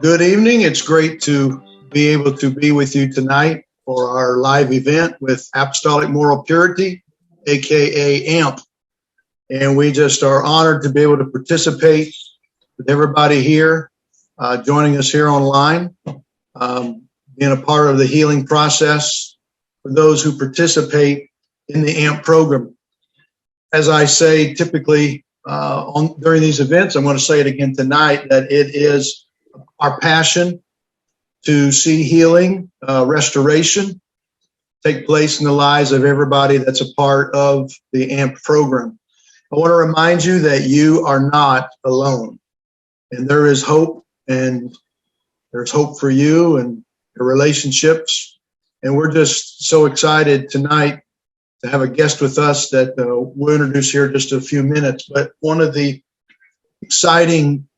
Good evening. It's great to be able to be with you tonight for our live event with Apostolic Moral Purity, aka AMP. And we just are honored to be able to participate with everybody here, joining us here online, being a part of the healing process for those who participate in the AMP program. As I say typically during these events, I'm going to say it again tonight, that it is our passion to see healing, restoration take place in the lives of everybody that's a part of the AMP program. I want to remind you that you are not alone, and there is hope, and there's hope for you and your relationships. And we're just so excited tonight to have a guest with us that we'll introduce here in just a few minutes. But one of the exciting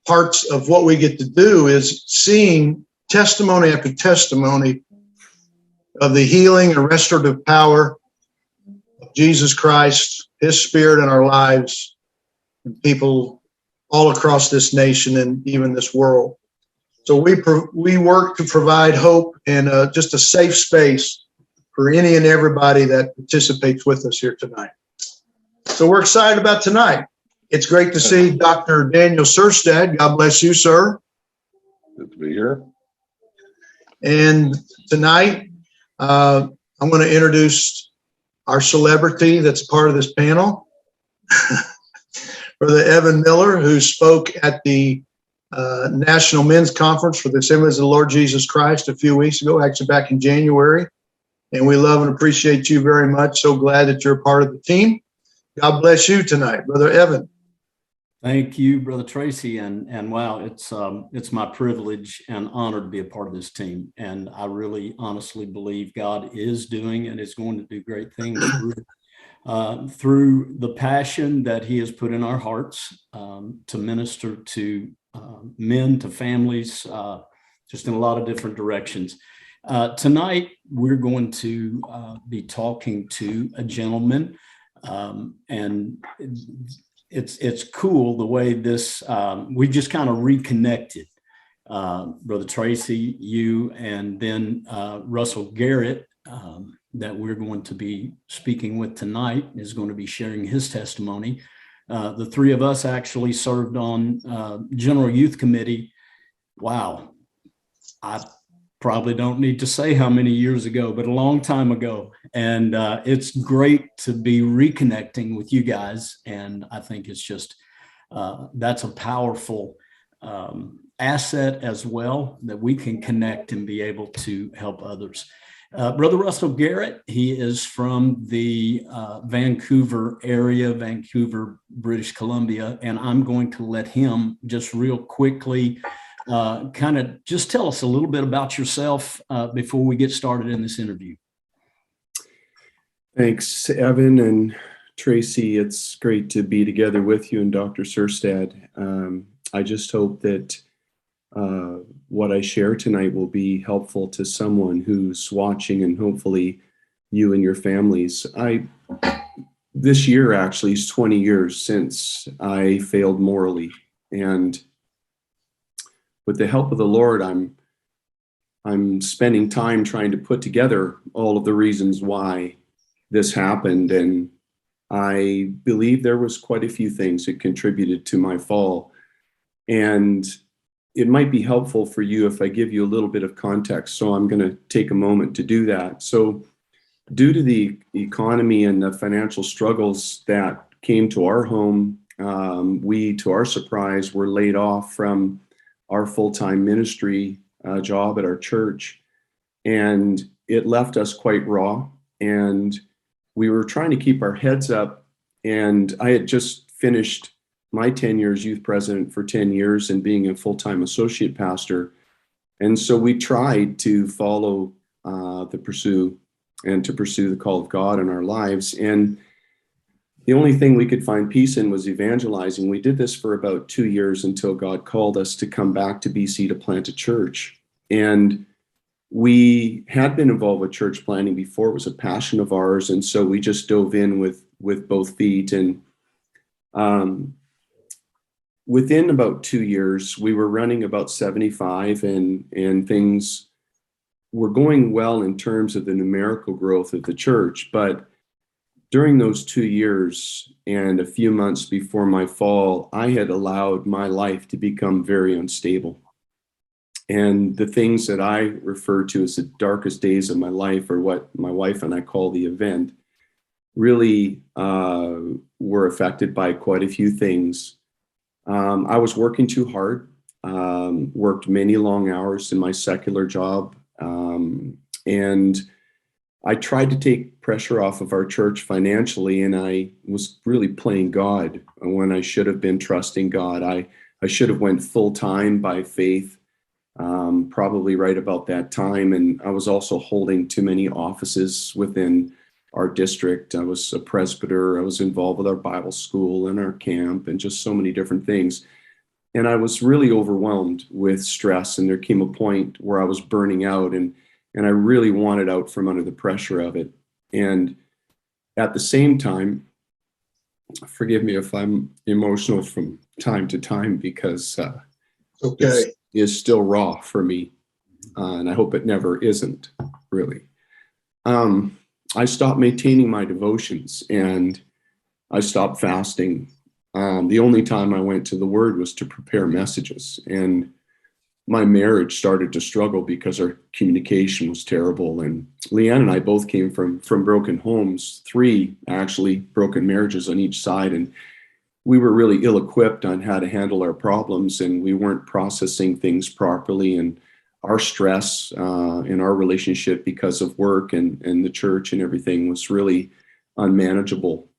parts of what we get to do is seeing testimony after testimony of the healing and restorative power of Jesus Christ, His Spirit in our lives, and people all across this nation and even this world. So we work to provide hope and just a safe space for any and everybody that participates with us here tonight. So we're excited about tonight. It's great to see Dr. Daniel Surstad. God bless you, sir. Good to be here. And tonight, I'm going to introduce our celebrity that's part of this panel, Brother Evan Miller, who spoke at the National Men's Conference for the Assemblies of the Lord Jesus Christ a few weeks ago, actually back in January. And we love and appreciate you very much. So glad that you're a part of the team. God bless you tonight, Brother Evan. Thank you, Brother Tracy, and wow, it's my privilege and honor to be a part of this team, and I really honestly believe God is doing and is going to do great things through the passion that He has put in our hearts to minister to men, to families, just in a lot of different directions. Tonight, we're going to be talking to a gentleman, and it's cool the way this, we just kind of reconnected, Brother Tracy, you, and then Russell Garrett, that we're going to be speaking with tonight, is going to be sharing his testimony. The three of us actually served on General Youth Committee. Wow. I probably don't need to say how many years ago, but a long time ago. And it's great to be reconnecting with you guys. And I think it's just, that's a powerful asset as well, that we can connect and be able to help others. Brother Russell Garrett, he is from the Vancouver area, Vancouver, British Columbia. And I'm going to let him just real quickly kind of just tell us a little bit about yourself before we get started in this interview. Thanks, Evan and Tracy. It's great to be together with you and Dr. Surstad. I just hope that what I share tonight will be helpful to someone who's watching, and hopefully you and your families. This year actually is 20 years since I failed morally, and with the help of the Lord, I'm spending time trying to put together all of the reasons why this happened. And I believe there was quite a few things that contributed to my fall. And it might be helpful for you if I give you a little bit of context. So I'm going to take a moment to do that. So due to the economy and the financial struggles that came to our home, we, to our surprise, were laid off from our full-time ministry job at our church, and it left us quite raw, and we were trying to keep our heads up. And I had just finished my 10 years youth president for 10 years and being a full-time associate pastor, and so we tried to follow to pursue the call of God in our lives. And the only thing we could find peace in was evangelizing. We did this for about 2 years until God called us to come back to BC to plant a church. And we had been involved with church planting before. It was a passion of ours. And so we just dove in with both feet. And within about 2 years, we were running about 75, and things were going well in terms of the numerical growth of the church. But during those 2 years and a few months before my fall, I had allowed my life to become very unstable. And the things that I refer to as the darkest days of my life, or what my wife and I call the event, really were affected by quite a few things. I was working too hard, worked many long hours in my secular job, and I tried to take pressure off of our church financially, and I was really playing God when I should have been trusting God. I should have went full time by faith, probably right about that time. And I was also holding too many offices within our district. I was a presbyter. I was involved with our Bible school and our camp and just so many different things. And I was really overwhelmed with stress. And there came a point where I was burning out, and I really wanted out from under the pressure of it. And at the same time, forgive me if I'm emotional from time to time, because Okay. is still raw for me, and I hope it never isn't, really. I stopped maintaining my devotions, and I stopped fasting. The only time I went to the Word was to prepare messages, and my marriage started to struggle because our communication was terrible. And Leanne and I both came from broken homes, 3 actually broken marriages on each side, and we were really ill-equipped on how to handle our problems, and we weren't processing things properly. And our stress in our relationship because of work and the church and everything was really unmanageable.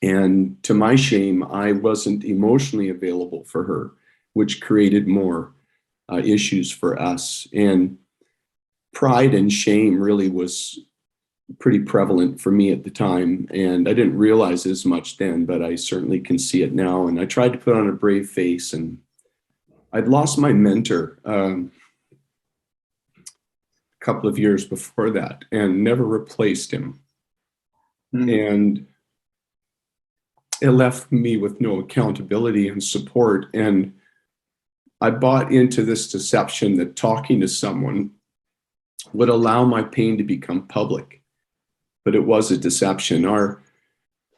And to my shame, I wasn't emotionally available for her, which created more issues for us. And pride and shame really was pretty prevalent for me at the time. And I didn't realize as much then, but I certainly can see it now. And I tried to put on a brave face, and I'd lost my mentor a couple of years before that and never replaced him. And it left me with no accountability and support. And I bought into this deception that talking to someone would allow my pain to become public. But it was a deception.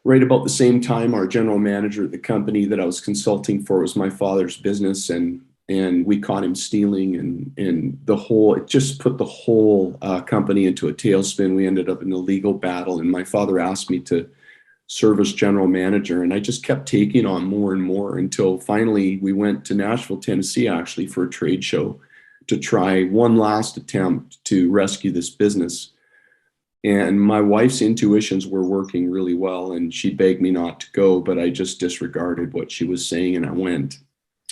Right about the same time, our general manager at the company that I was consulting for was my father's business, and we caught him stealing, and it just put the whole company into a tailspin. We ended up in a legal battle, and my father asked me to serve as general manager, and I just kept taking on more and more until finally we went to Nashville, Tennessee, actually for a trade show to try one last attempt to rescue this business. And my wife's intuitions were working really well, and she begged me not to go, but I just disregarded what she was saying, and I went.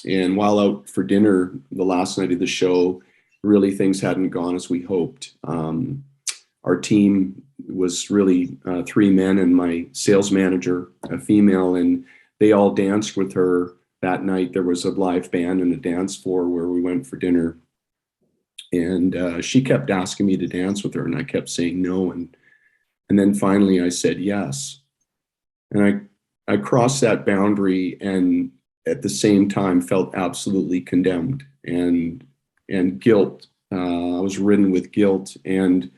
And while out for dinner the last night of the show, really things hadn't gone as we hoped. Our team was really 3 men and my sales manager, a female, and they all danced with her that night. There was a live band and a dance floor where we went for dinner. And she kept asking me to dance with her, and I kept saying no. And then finally I said yes. And I crossed that boundary, and at the same time felt absolutely condemned and guilt. I was ridden with guilt, and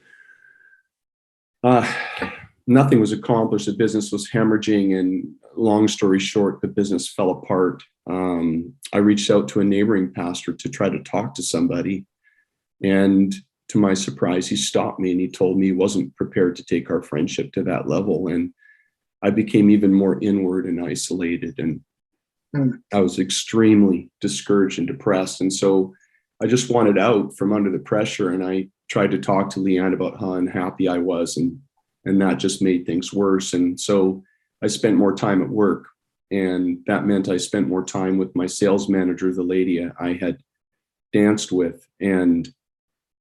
nothing was accomplished. The business was hemorrhaging, and long story short, the business fell apart. I reached out to a neighboring pastor to try to talk to somebody. And to my surprise, he stopped me and he told me he wasn't prepared to take our friendship to that level. And I became even more inward and isolated. And I was extremely discouraged and depressed. And so I just wanted out from under the pressure. And I tried to talk to Leanne about how unhappy I was. And that just made things worse. And so I spent more time at work. And that meant I spent more time with my sales manager, the lady I had danced with. And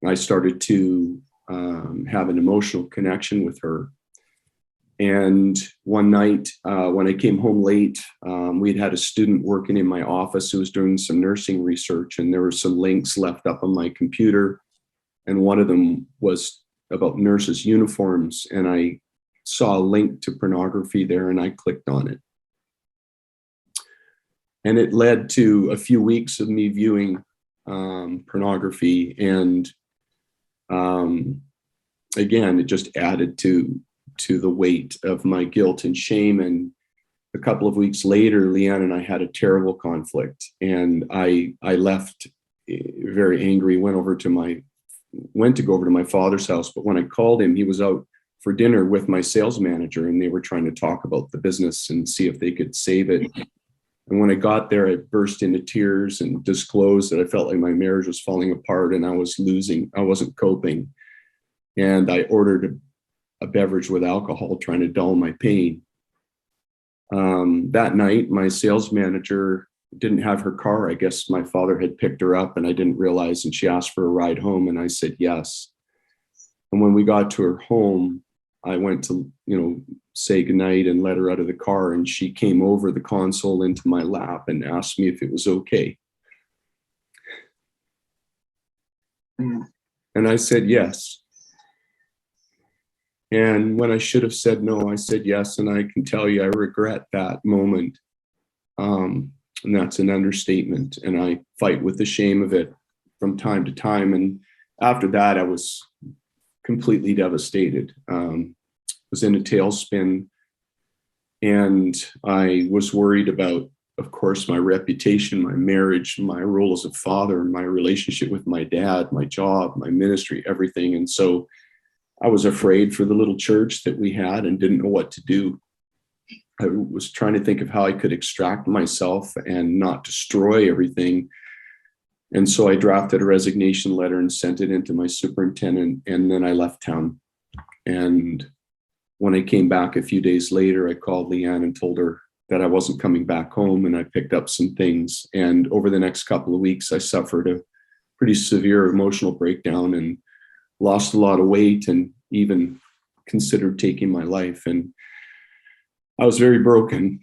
I started to have an emotional connection with her. And one night when I came home late, we'd had a student working in my office who was doing some nursing research, and there were some links left up on my computer. And one of them was about nurses' uniforms. And I saw a link to pornography there, and I clicked on it. And it led to a few weeks of me viewing pornography. And again, it just added to the weight of my guilt and shame. And a couple of weeks later, Leanne and I had a terrible conflict, and I left very angry, went to go over to my father's house. But when I called him, he was out for dinner with my sales manager, and they were trying to talk about the business and see if they could save it. And when I got there, I burst into tears and disclosed that I felt like my marriage was falling apart and I wasn't coping. And I ordered a beverage with alcohol, trying to dull my pain. That night, my sales manager didn't have her car. I guess my father had picked her up and I didn't realize, and she asked for a ride home, and I said yes. And when we got to her home, I went to, say goodnight and let her out of the car, and she came over the console into my lap and asked me if it was okay. And I said yes. And when I should have said no, I said yes. And I can tell you, I regret that moment. And that's an understatement. And I fight with the shame of it from time to time. And after that, I was completely devastated. Was in a tailspin. And I was worried about, of course, my reputation, my marriage, my role as a father, my relationship with my dad, my job, my ministry, everything. And so I was afraid for the little church that we had and didn't know what to do. I was trying to think of how I could extract myself and not destroy everything. And so I drafted a resignation letter and sent it into my superintendent, and then I left town. And when I came back a few days later, I called Leanne and told her that I wasn't coming back home, and I picked up some things. And over the next couple of weeks, I suffered a pretty severe emotional breakdown and lost a lot of weight and even considered taking my life. And I was very broken.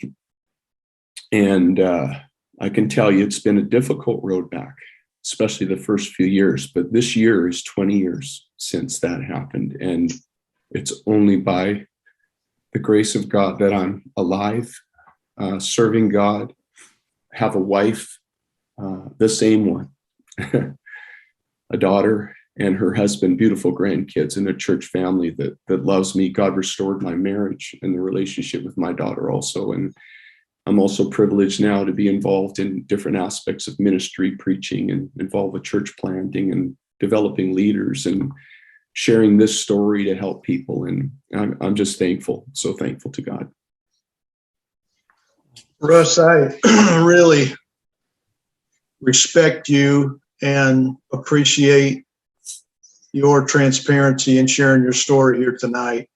And I can tell you, it's been a difficult road back, especially the first few years. But this year is 20 years since that happened. And it's only by the grace of God that I'm alive, serving God, have a wife, the same one, a daughter, and her husband, beautiful grandkids, and a church family that loves me. God restored my marriage and the relationship with my daughter also. And I'm also privileged now to be involved in different aspects of ministry, preaching, and involved with church planting and developing leaders and sharing this story to help people. And I'm just thankful, so thankful to God. Russ, I really respect you and appreciate your transparency and sharing your story here tonight.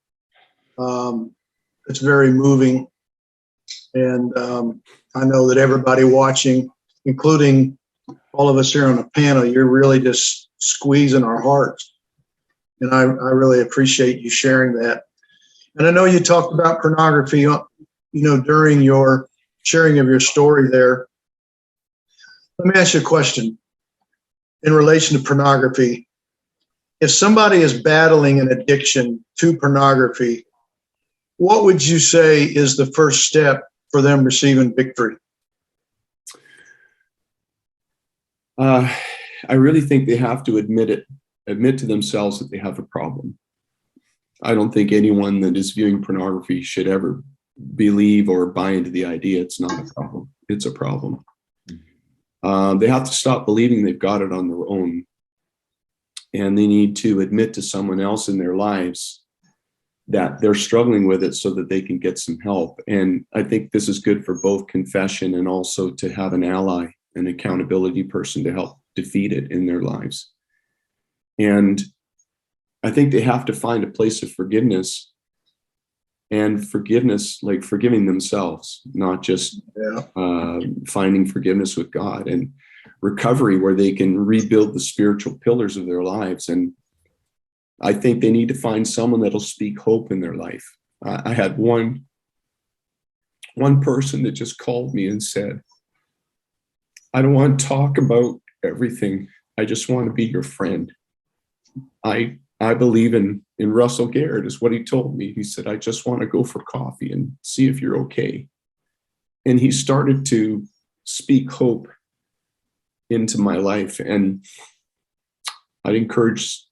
It's very moving. And I know that everybody watching, including all of us here on the panel, you're really just squeezing our hearts. And I really appreciate you sharing that. And I know you talked about pornography, during your sharing of your story there. Let me ask you a question in relation to pornography. If somebody is battling an addiction to pornography, what would you say is the first step for them receiving victory? I really think they have to admit to themselves that they have a problem. I don't think anyone that is viewing pornography should ever believe or buy into the idea it's not a problem. It's a problem. They have to stop believing they've got it on their own. And they need to admit to someone else in their lives that they're struggling with it so that they can get some help. And I think this is good for both confession and also to have an ally, an accountability person to help defeat it in their lives. And I think they have to find a place of forgiveness, and forgiveness, like forgiving themselves, not just finding forgiveness with God, and recovery where they can rebuild the spiritual pillars of their lives. And I think they need to find someone that'll speak hope in their life. I had one person that just called me and said, I don't want to talk about everything. I just want to be your friend. I believe in Russell Garrett, is what he told me. He said, I just want to go for coffee and see if you're okay. And he started to speak hope into my life. And I'd encourage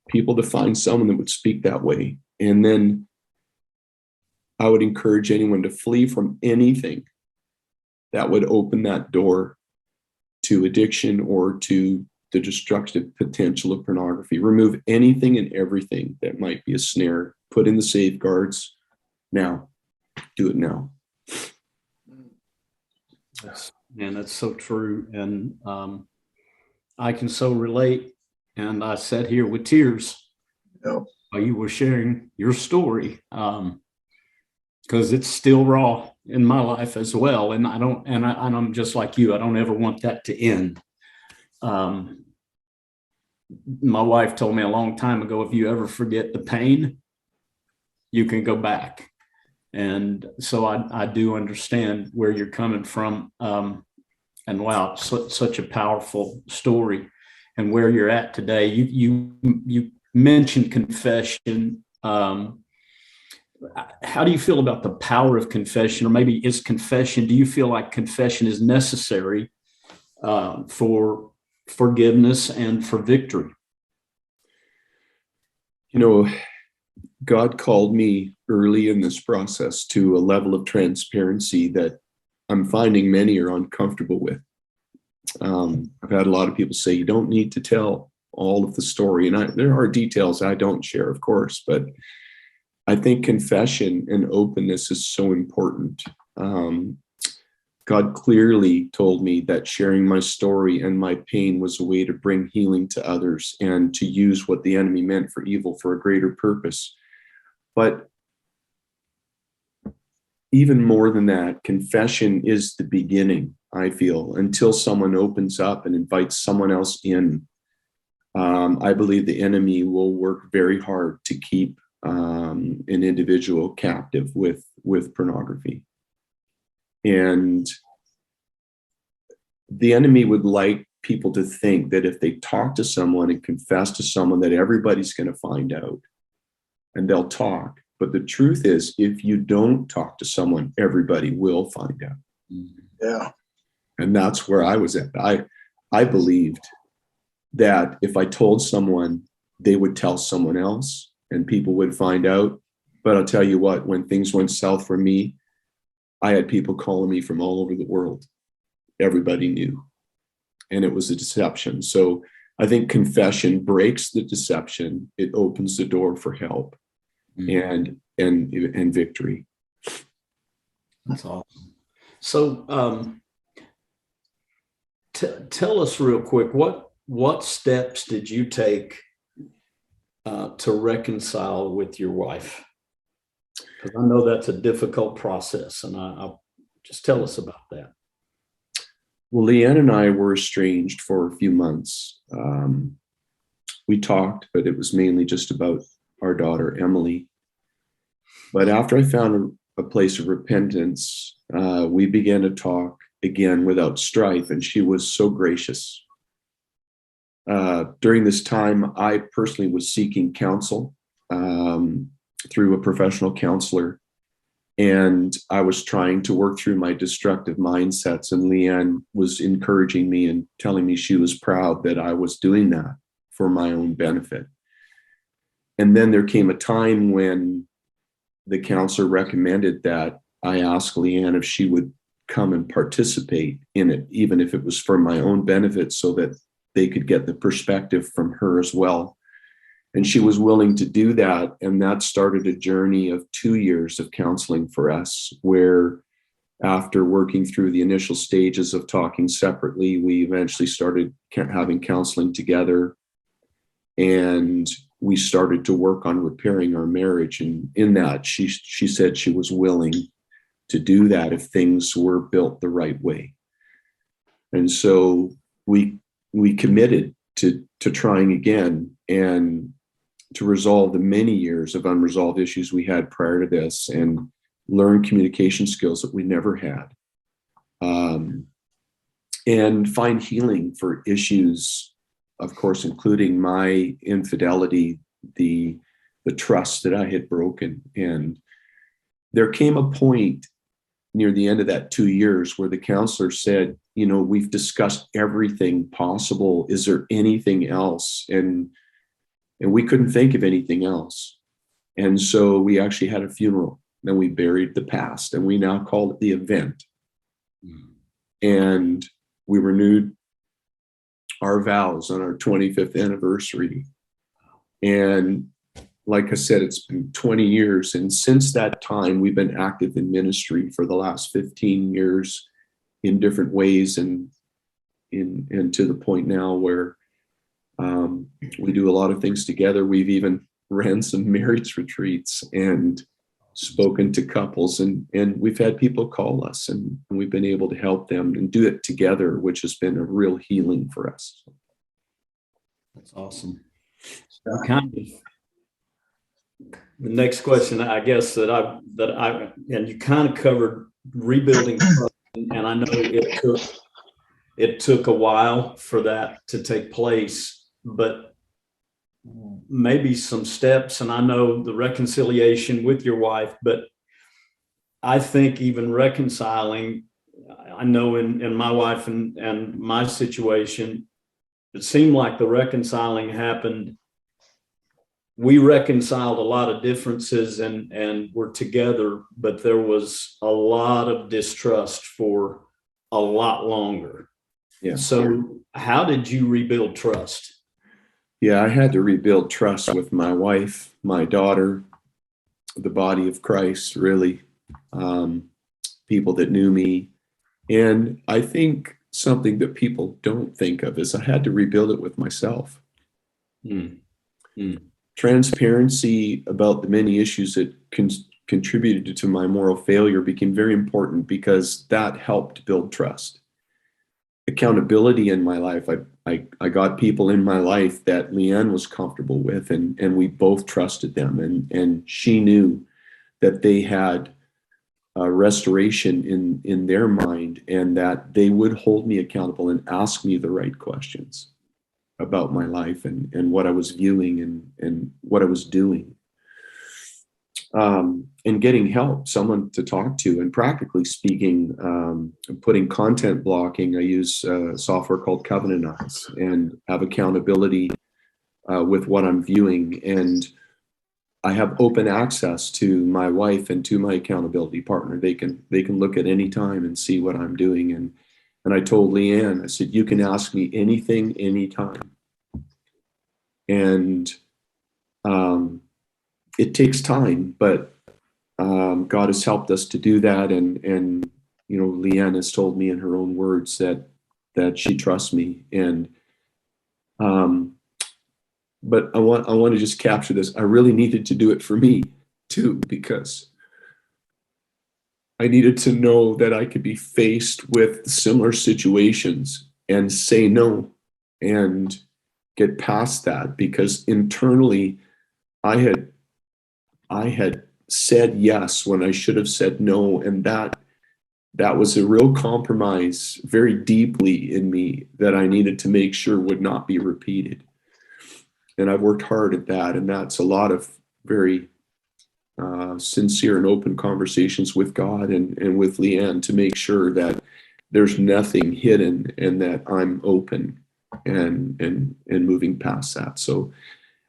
people to find someone that would speak that way. And then I would encourage anyone to flee from anything that would open that door to addiction or to the destructive potential of pornography. Remove anything and everything that might be a snare. Put in the safeguards now. Do it now. And that's so true. And I can so relate. And I sat here with tears while you were sharing your story, because it's still raw in my life as well. And I'm just like you. I don't ever want that to end. My wife told me a long time ago, if you ever forget the pain, you can go back. And so I do understand where you're coming from. And wow, such a powerful story. And where you're at today. You mentioned confession. How do you feel about the power of confession? Or maybe do you feel like confession is necessary for forgiveness and for victory? You know, God called me early in this process to a level of transparency that I'm finding many are uncomfortable with. I've had a lot of people say, you don't need to tell all of the story. And there are details I don't share, of course, but I think confession and openness is so important. God clearly told me that sharing my story and my pain was a way to bring healing to others and to use what the enemy meant for evil for a greater purpose. But even more than that, confession is the beginning, I feel, until someone opens up and invites someone else in. I believe the enemy will work very hard to keep an individual captive with pornography. And the enemy would like people to think that if they talk to someone and confess to someone, that everybody's going to find out and they'll talk. But the truth is, if you don't talk to someone, everybody will find out. Yeah. And that's where I was at. I believed that if I told someone, they would tell someone else and people would find out. But I'll tell you what, when things went south for me, I had people calling me from all over the world. Everybody knew. And it was a deception. So I think confession breaks the deception. It opens the door for help and victory. That's awesome. So tell us real quick, what steps did you take to reconcile with your wife? Because I know that's a difficult process, and I'll just tell us about that. Well, Leanne and I were estranged for a few months. We talked, but it was mainly just about our daughter, Emily. But after I found a place of repentance, we began to talk again without strife, and she was so gracious. During this time, I personally was seeking counsel through a professional counselor, and I was trying to work through my destructive mindsets, and Leanne was encouraging me and telling me she was proud that I was doing that for my own benefit. And then there came a time when the counselor recommended that I ask Leanne if she would come and participate in it, even if it was for my own benefit, so that they could get the perspective from her as well. And she was willing to do that. And that started a journey of 2 years of counseling for us, where after working through the initial stages of talking separately, we eventually started having counseling together. And we started to work on repairing our marriage. And in that, she said she was willing to do that if things were built the right way. And so we committed to trying again and to resolve the many years of unresolved issues we had prior to this, and learn communication skills that we never had, and find healing for issues, of course, including my infidelity, the trust that I had broken. And there came a point near the end of that 2 years where the counselor said, we've discussed everything possible. Is there anything else? And we couldn't think of anything else. And so we actually had a funeral, and we buried the past, and we now call it the event. And we renewed our vows on our 25th anniversary. And like I said, it's been 20 years. And since that time, we've been active in ministry for the last 15 years in different ways, and to the point now where we do a lot of things together. We've even ran some marriage retreats and spoken to couples, and we've had people call us, and we've been able to help them and do it together, which has been a real healing for us. That's awesome. So kind of the next question, I guess, that I and you kind of covered rebuilding trust, and I know it took a while for that to take place, but maybe some steps. And I know the reconciliation with your wife, but I think even reconciling, I know in my wife and my situation, it seemed like the reconciling happened. We reconciled a lot of differences and were together, but there was a lot of distrust for a lot longer. Yeah. So how did you rebuild trust? Yeah, I had to rebuild trust with my wife, my daughter, the body of Christ, really, people that knew me. And I think something that people don't think of is I had to rebuild it with myself. Transparency about the many issues that contributed to my moral failure became very important, because that helped build trust. Accountability in my life. I got people in my life that Leanne was comfortable with, and we both trusted them, and she knew that they had restoration in their mind, and that they would hold me accountable and ask me the right questions about my life and what I was viewing and what I was doing. And getting help, someone to talk to. And practically speaking, putting content blocking. I use software called Covenant Eyes, and have accountability with what I'm viewing. And I have open access to my wife and to my accountability partner. They can look at any time and see what I'm doing. And I told Leanne, I said, you can ask me anything, anytime. And it takes time, but God has helped us to do that. And Leanne has told me in her own words that she trusts me. And but I want to just capture this. I really needed to do it for me too, because I needed to know that I could be faced with similar situations and say no and get past that, because internally I had said yes when I should have said no, and that was a real compromise very deeply in me that I needed to make sure would not be repeated. And I've worked hard at that, and that's a lot of very sincere and open conversations with God and with Leanne to make sure that there's nothing hidden and that I'm open and moving past that. So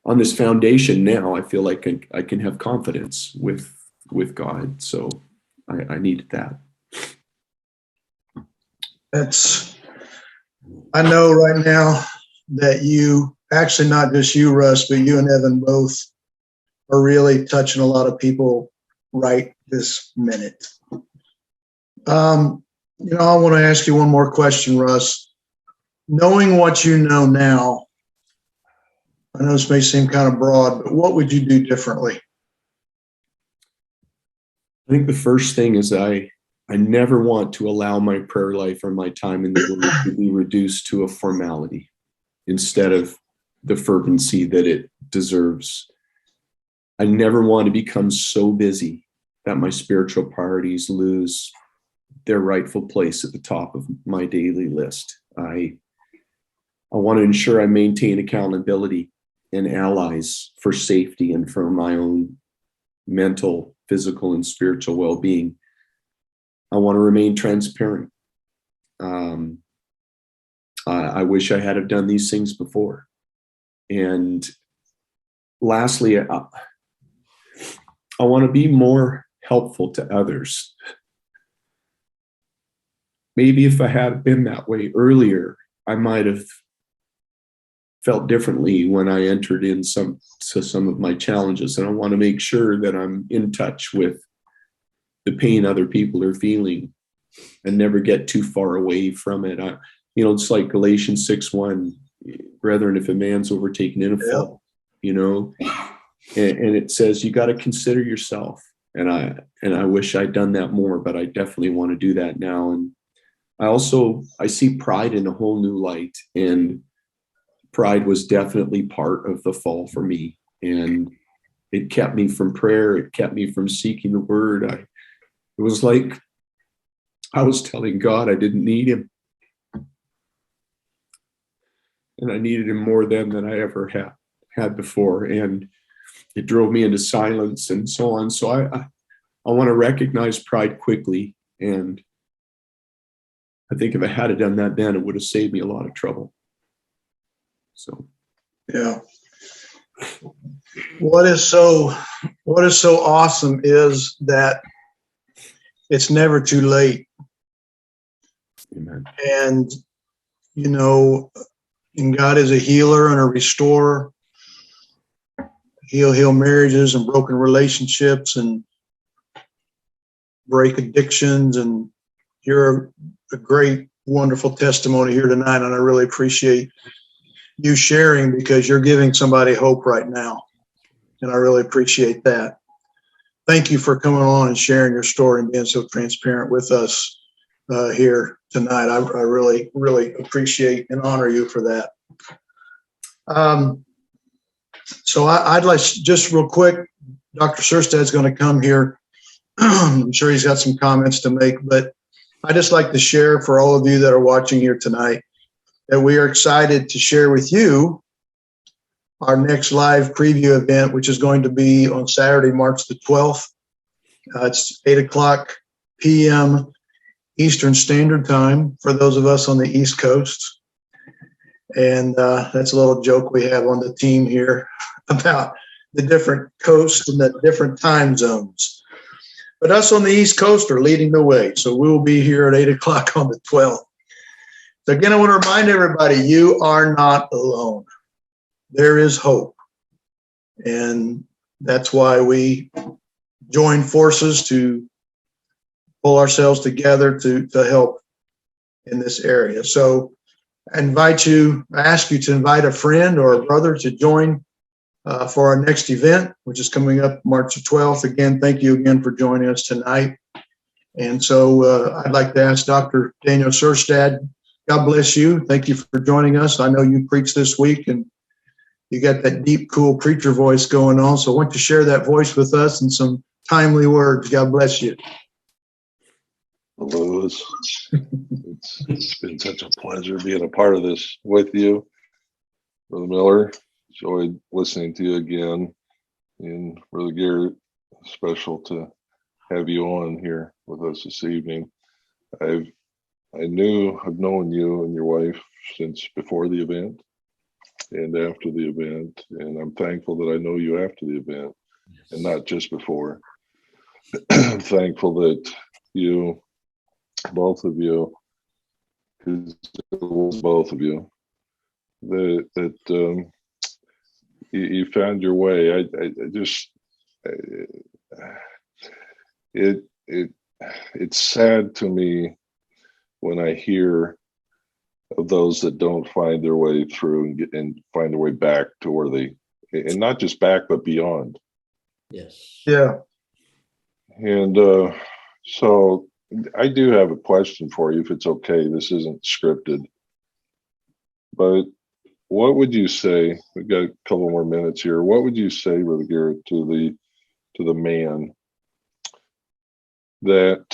on this foundation now, I feel like I can have confidence with God. So I needed that. I know right now that you, actually not just you, Russ, but you and Evan both are really touching a lot of people right this minute. I want to ask you one more question, Russ. Knowing what you know now, I know this may seem kind of broad, but what would you do differently? I think the first thing is I never want to allow my prayer life or my time in the Word to be reduced to a formality instead of the fervency that it deserves. I never want to become so busy that my spiritual priorities lose their rightful place at the top of my daily list. I want to ensure I maintain accountability and allies for safety and for my own mental, physical, and spiritual well-being. I want to remain transparent. I wish I had have done these things before. And lastly, I want to be more helpful to others. Maybe if I had been that way earlier, I might have felt differently when I entered in some of my challenges. And I want to make sure that I'm in touch with the pain other people are feeling and never get too far away from it. It's like Galatians 6:1, brethren, if a man's overtaken in a fault, and it says you got to consider yourself. And I wish I'd done that more, but I definitely want to do that now. And I see pride in a whole new light, and pride was definitely part of the fall for me. And it kept me from prayer. It kept me from seeking the word. It was like I was telling God I didn't need him. And I needed him more then than I ever had before. And it drove me into silence and so on. So I want to recognize pride quickly. And I think if I had done that then, it would have saved me a lot of trouble. So, yeah. What is so awesome is that it's never too late. amen. And, and God is a healer and a restorer. He'll heal marriages and broken relationships and break addictions. And you're a great, wonderful testimony here tonight. And I really appreciate you sharing, because you're giving somebody hope right now. And I really appreciate that. Thank you for coming on and sharing your story and being so transparent with us here tonight. I really, really appreciate and honor you for that. So I'd like, just real quick, Dr. Surstad's going to come here. I'm sure he's got some comments to make, but I'd just like to share for all of you that are watching here tonight that we are excited to share with you our next live preview event, which is going to be on Saturday, March the 12th. It's 8:00 p.m. Eastern Standard Time for those of us on the East Coast. And that's a little joke we have on the team here about the different coasts and the different time zones. But us on the East Coast are leading the way. So we will be here at 8:00 on the 12th. So again, I want to remind everybody, you are not alone. There is hope. And that's why we join forces to pull ourselves together to help in this area. So I ask you to invite a friend or a brother to join for our next event, which is coming up March the 12th. Again, thank you again for joining us tonight. And so I'd like to ask Dr. Daniel Surstad, God bless you. Thank you for joining us. I know you preached this week and you got that deep, cool preacher voice going on. So I want you to share that voice with us and some timely words. God bless you. Hello, it's been such a pleasure being a part of this with you, Brother Miller. Enjoyed listening to you again, and Brother Garrett, special to have you on here with us this evening. I've known you and your wife since before the event and after the event, and I'm thankful that I know you after the event and not just before. I'm thankful that you, both of you, because it was both of you, that you found your way. It's sad to me when I hear of those that don't find their way through and find their way back to where and not just back, but beyond. Yes. Yeah. And so I do have a question for you, if it's okay. This isn't scripted, but what would you say? We've got a couple more minutes here. What would you say, Brother Garrett, to the man that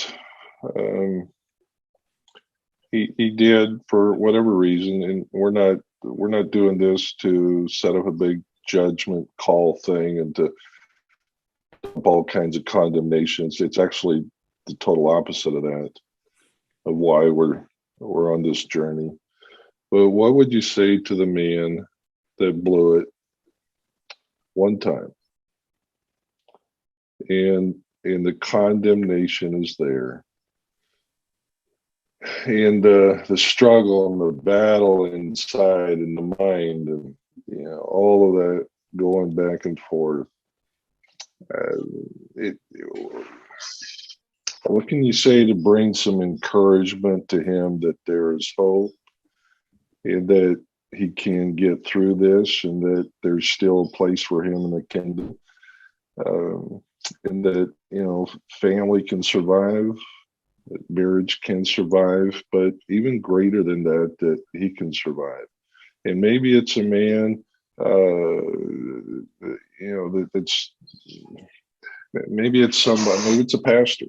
he did for whatever reason? And we're not doing this to set up a big judgment call thing and to all kinds of condemnations. It's actually the total opposite of that, of why we're on this journey. But what would you say to the man that blew it one time, and the condemnation is there, and the struggle and the battle inside in the mind, and all of that going back and forth? What can you say to bring some encouragement to him that there is hope, and that he can get through this, and that there's still a place for him in the kingdom, and that family can survive, that marriage can survive, but even greater than that, that he can survive? And maybe it's a man, that's, maybe it's somebody, maybe it's a pastor.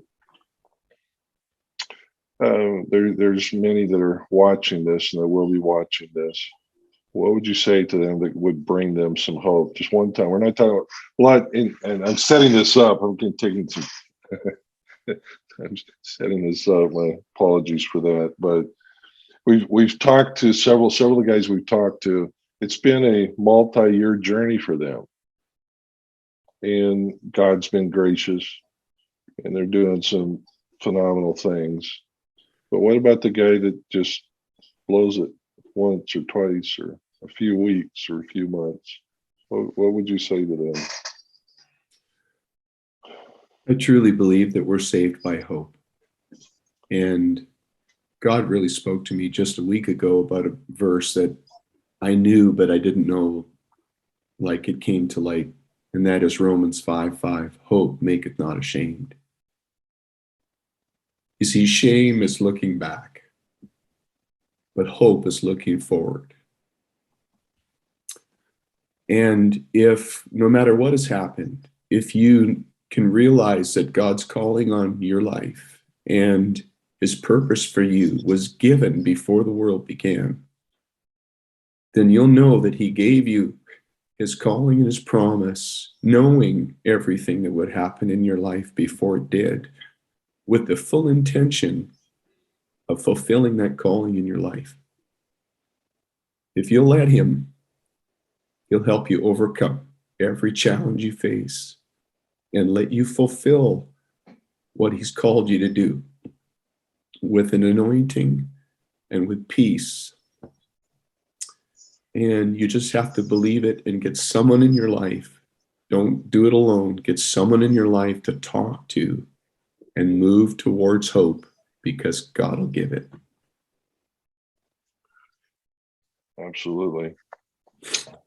There's many that are watching this and that will be watching this. What would you say to them that would bring them some hope? Just one time. We're not talking about a lot, and I'm setting this up. I'm taking some. I'm setting this up. My apologies for that, but we've talked to several of the guys we've talked to. It's been a multi-year journey for them, and God's been gracious, and they're doing some phenomenal things. But what about the guy that just blows it once or twice or a few weeks or a few months? What would you say to them? I truly believe that we're saved by hope. And God really spoke to me just a week ago about a verse that I knew, but I didn't know, like it came to light. And that is Romans 5:5. Hope maketh not ashamed. You see, shame is looking back, but hope is looking forward. And if, no matter what has happened, if you can realize that God's calling on your life and his purpose for you was given before the world began, then you'll know that he gave you his calling and his promise, knowing everything that would happen in your life before it did, with the full intention of fulfilling that calling in your life. If you'll let him, he'll help you overcome every challenge you face and let you fulfill what he's called you to do with an anointing and with peace. And you just have to believe it and get someone in your life. Don't do it alone. Get someone in your life to talk to and move towards hope, because God will give it. Absolutely.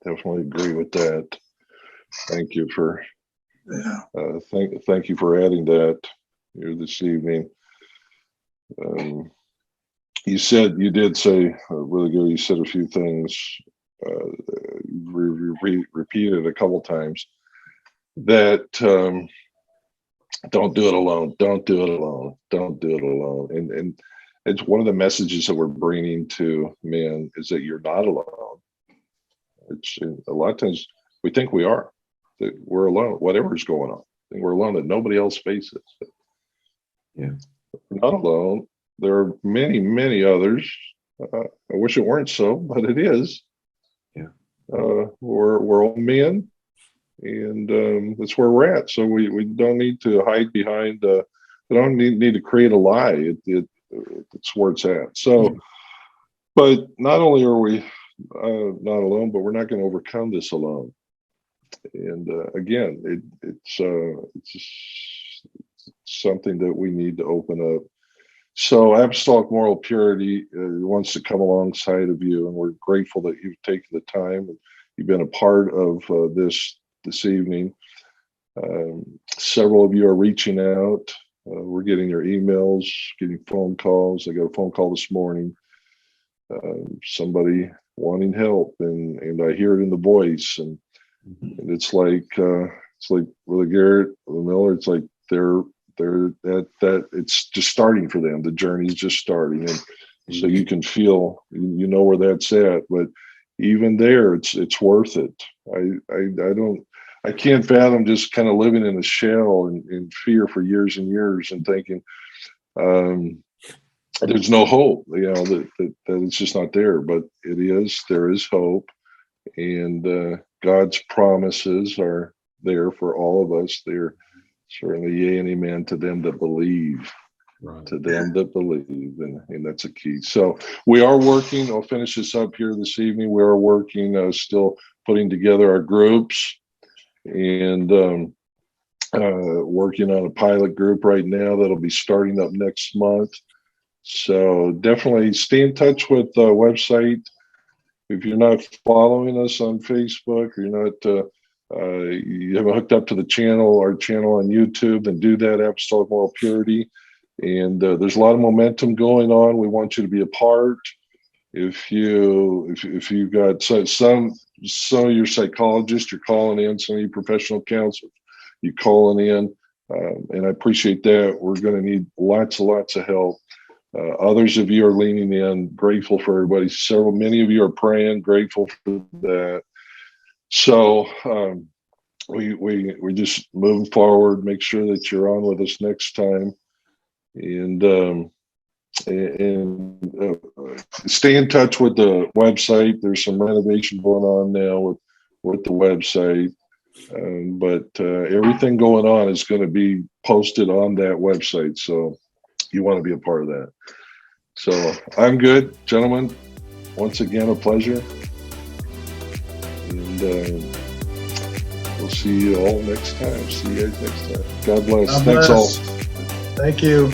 Definitely agree with that. Thank you for thank you for adding that here this evening. You did say really good. You said a few things, repeated a couple times, that don't do it alone. Don't do it alone. Don't do it alone. And it's one of the messages that we're bringing to men is that you're not alone. It's a lot of times we think we are, that we're alone, whatever's going on. I think we're alone, that nobody else faces. Yeah. We're not alone. There are many, many others. I wish it weren't so, but it is. Yeah. We're all men. And that's where we're at. So we don't need to hide behind. We don't need to create a lie. It's where it's at. So, but not only are we not alone, but we're not going to overcome this alone. And again, it's just something that we need to open up. So, Apostolic Moral Purity wants to come alongside of you, and we're grateful that you've taken the time and you've been a part of this evening. Several of you are reaching out. We're getting your emails, getting phone calls. I got a phone call this morning. Somebody wanting help, and I hear it in the voice, and it's like Brother Garrett, the Miller. It's like they're that it's just starting for them. The journey's just starting, and so you can feel, know where that's at. But even there, it's worth it. I I can't fathom just kind of living in a shell and in fear for years and years and thinking there's no hope, that it's just not there. But there is hope. And God's promises are there for all of us. They're certainly yea and amen to them that believe. Right. To them that believe, and that's a key. So we are working. I'll finish this up here this evening. We are working, still putting together our groups, and working on a pilot group right now that'll be starting up next month. So definitely stay in touch with the website. If you're not following us on Facebook, or you're not, you haven't hooked up to our channel on YouTube, then do that. Apostolic Moral Purity. And there's a lot of momentum going on. We want you to be a part. If you've got some of your psychologists, you're calling in, some of your professional counselors, you're calling in, and I appreciate that. We're going to need lots of help. Others of you are leaning in. Grateful for everybody. Many of you are praying. Grateful for that. So we just moving forward. Make sure that you're on with us next time. And stay in touch with the website. There's some renovation going on now with the website, but everything going on is going to be posted on that website. So you want to be a part of that. So I'm good, gentlemen. Once again, a pleasure, and we'll see you all next time. See you guys next time. God bless. God Thanks bless. all. Thank you.